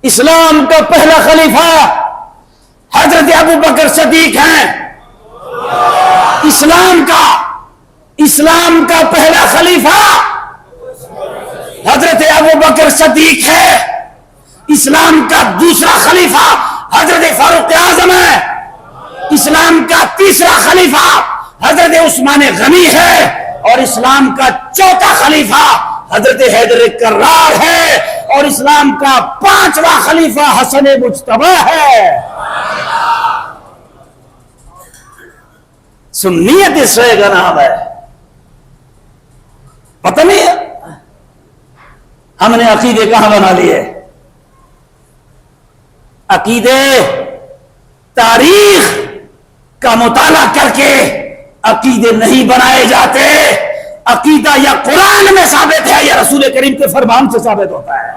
اسلام کا پہلا خلیفہ حضرت ابو بکر صدیق ہیں. اسلام کا پہلا خلیفہ حضرت ابو بکر صدیق ہے. اسلام کا دوسرا خلیفہ حضرت فاروق اعظم ہے. اسلام کا تیسرا خلیفہ حضرت عثمان غنی ہے. اور اسلام کا چوتھا خلیفہ حضرت حیدر کرار ہے. اور اسلام کا پانچواں خلیفہ حسن مجتبی ہے. سنیت شیعہ کا نام ہے. پتہ نہیں ہے ہم نے عقیدے کہاں بنا لیے. عقیدے تاریخ کا مطالعہ کر کے عقیدے نہیں بنائے جاتے. عقیدہ یا قرآن میں ثابت ہے یا رسول کریم کے فرمان سے ثابت ہوتا ہے.